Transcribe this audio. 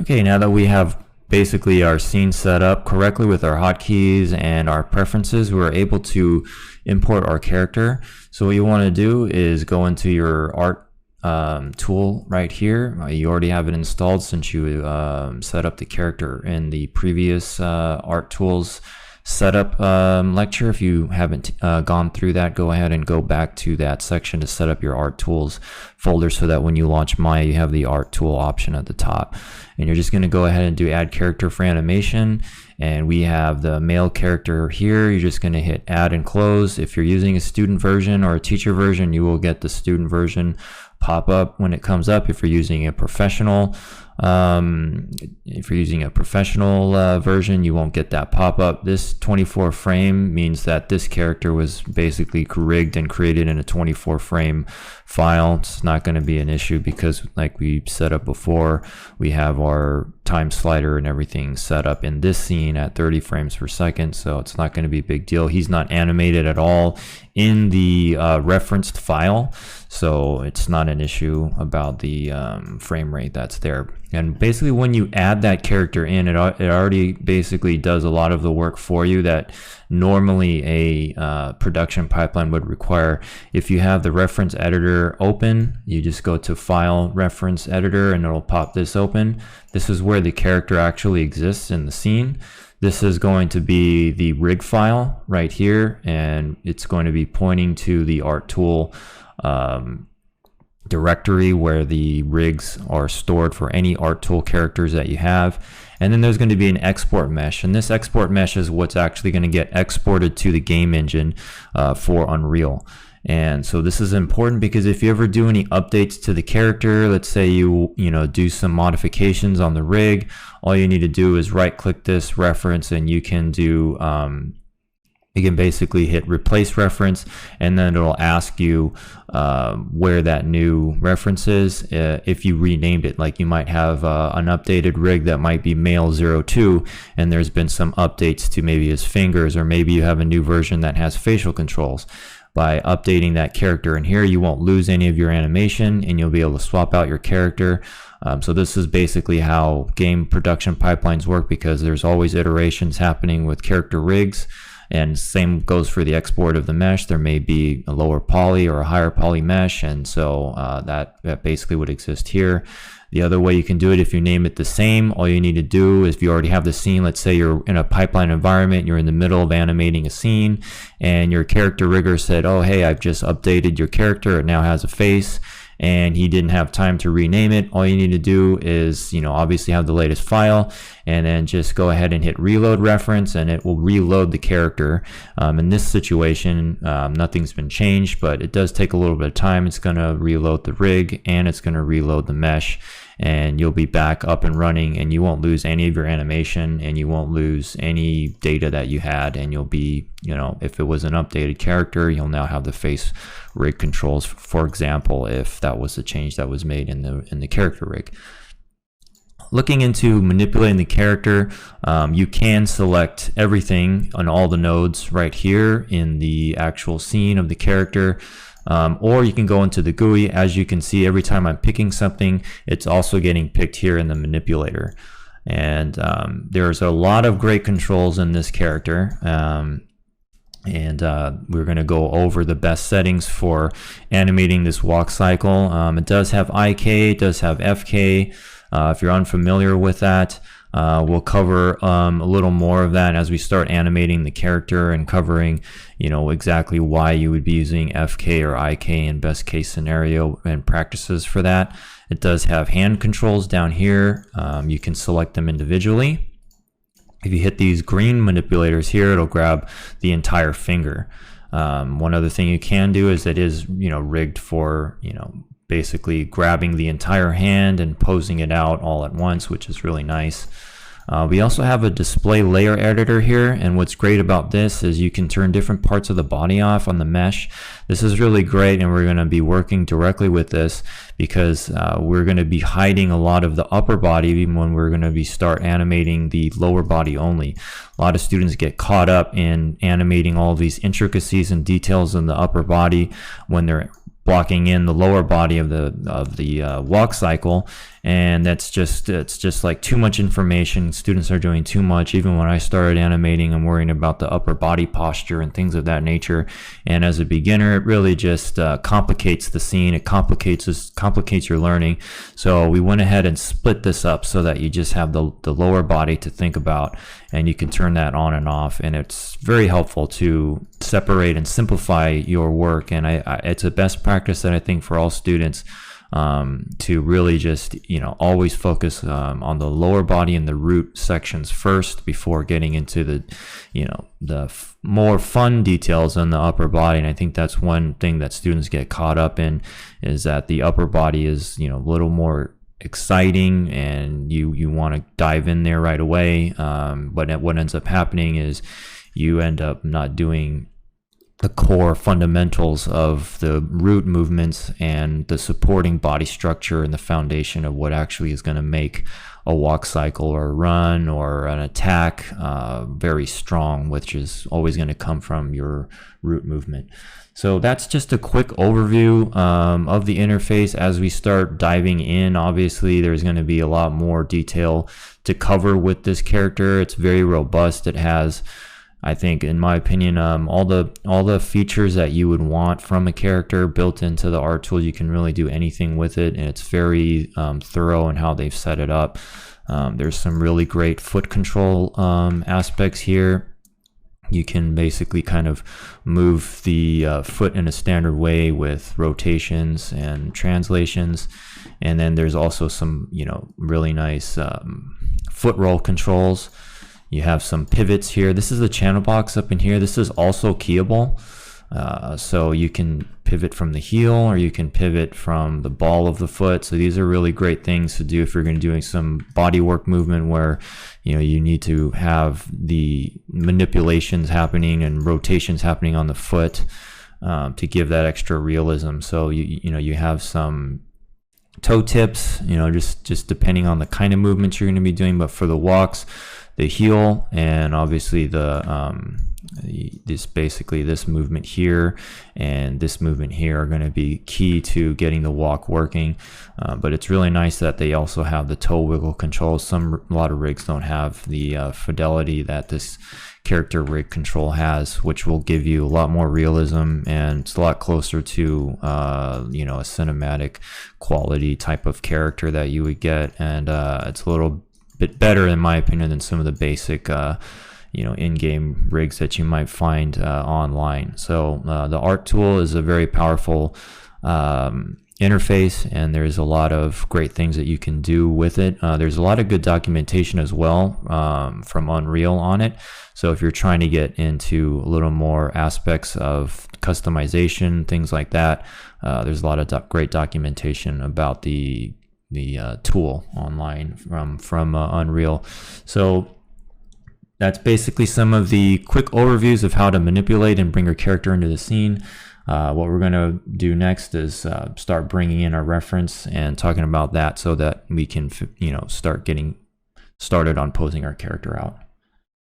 Okay, now that we have basically our scene set up correctly with our hotkeys and our preferences, we're able to import our character. So what you want to do is go into your art tool right here. You already have it installed since you set up the character in the previous art tools setup lecture. If you haven't gone through that, go ahead and go back to that section to set up your art tools folder so that when you launch Maya, you have the art tool option at the top. And you're just going to go ahead and do add character for animation. And we have the male character here. You're just going to hit add and close. If you're using a student version or a teacher version, you will get the student version pop up when it comes up. If you're using a professional version, you won't get that pop up. This 24 frame means that this character was basically rigged and created in a 24 frame file. It's not going to be an issue because, like we set up before, we have our time slider and everything set up in this scene at 30 frames per second, so it's not going to be a big deal. He's not animated at all in the referenced file, so it's not an issue about the frame rate that's there. And basically when you add that character in, it already basically does a lot of the work for you that normally a production pipeline would require. If you have the reference editor open, you just go to File, Reference Editor, and it'll pop this open. This is where the character actually exists in the scene. This is going to be the rig file right here, and it's going to be pointing to the art tool directory where the rigs are stored for any art tool characters that you have. And then there's going to be an export mesh, and this export mesh is what's actually going to get exported to the game engine for Unreal. And so this is important because if you ever do any updates to the character, let's say you do some modifications on the rig, all you need to do is right click this reference and you can do you can basically hit replace reference, and then it'll ask you where that new reference is. If you renamed it, like you might have an updated rig that might be male 02, and there's been some updates to maybe his fingers, or maybe you have a new version that has facial controls. By updating that character in here, you won't lose any of your animation and you'll be able to swap out your character. So this is basically how game production pipelines work, because there's always iterations happening with character rigs. And same goes for the export of the mesh. There may be a lower poly or a higher poly mesh, and so that basically would exist here. The other way you can do it, if you name it the same, all you need to do is, if you already have the scene, let's say you're in a pipeline environment, you're in the middle of animating a scene, and your character rigger said, oh hey, I've just updated your character, it now has a face, and he didn't have time to rename it. All you need to do is, obviously have the latest file, and then just go ahead and hit reload reference, and it will reload the character. In this situation, nothing's been changed, but it does take a little bit of time. It's going to reload the rig, and it's going to reload the mesh, and you'll be back up and running, and you won't lose any of your animation, and you won't lose any data that you had, and you'll be, if it was an updated character, you'll now have the face rig controls, for example, if that was the change that was made in the character rig. Looking into manipulating the character, you can select everything on all the nodes right here in the actual scene of the character. Or you can go into the GUI. As you can see, every time I'm picking something, it's also getting picked here in the manipulator. And there's a lot of great controls in this character. We're going to go over the best settings for animating this walk cycle. It does have IK, it does have FK. If you're unfamiliar with that, we'll cover a little more of that as we start animating the character and covering, exactly why you would be using FK or IK in best case scenario and practices for that. It does have hand controls down here. You can select them individually. If you hit these green manipulators here, it'll grab the entire finger. One other thing you can do is it is, rigged for, basically grabbing the entire hand and posing it out all at once, which is really nice. We also have a display layer editor here, and what's great about this is you can turn different parts of the body off on the mesh. This is really great, and we're going to be working directly with this because we're going to be hiding a lot of the upper body even when we're going to be start animating the lower body only. A lot of students get caught up in animating all these intricacies and details in the upper body when they're blocking in the lower body of the walk cycle, and it's just like too much information. Students are doing too much. Even when I started animating, I'm worrying about the upper body posture and things of that nature. And as a beginner, it really just complicates the scene. It complicates your learning. So we went ahead and split this up so that you just have the lower body to think about, and you can turn that on and off. And it's very helpful to separate and simplify your work. And it's a best practice that I think for all students, to really just, always focus on the lower body and the root sections first before getting into the more fun details on the upper body. And I think that's one thing that students get caught up in, is that the upper body is, a little more exciting and you want to dive in there right away. But what ends up happening is you end up not doing the core fundamentals of the root movements and the supporting body structure and the foundation of what actually is going to make a walk cycle or a run or an attack very strong, which is always going to come from your root movement. So that's just a quick overview of the interface. As we start diving in, obviously there's going to be a lot more detail to cover with this character. It's very robust. It has, I think, in my opinion, all the features that you would want from a character built into the art tool. You can really do anything with it, and it's very thorough in how they've set it up. There's some really great foot control aspects here. You can basically kind of move the foot in a standard way with rotations and translations. And then there's also some, really nice foot roll controls. You have some pivots here. This is the channel box up in here. This is also keyable. So you can pivot from the heel, or you can pivot from the ball of the foot. So these are really great things to do if you're going to be doing some body work movement where, you need to have the manipulations happening and rotations happening on the foot to give that extra realism. So you have some toe tips, just depending on the kind of movements you're going to be doing. But for the walks, the heel and obviously this movement here and this movement here are going to be key to getting the walk working. But it's really nice that they also have the toe wiggle control. A lot of rigs don't have the fidelity that this character rig control has, which will give you a lot more realism, and it's a lot closer to a cinematic quality type of character that you would get. And it's a little bit better in my opinion than some of the basic in-game rigs that you might find online. So the art tool is a very powerful interface, and there's a lot of great things that you can do with it. There's a lot of good documentation as well from Unreal on it. So if you're trying to get into a little more aspects of customization, things like that, there's a lot of great documentation about the tool online from Unreal. So that's basically some of the quick overviews of how to manipulate and bring your character into the scene. What we're going to do next is start bringing in our reference and talking about that so that we can start getting started on posing our character out.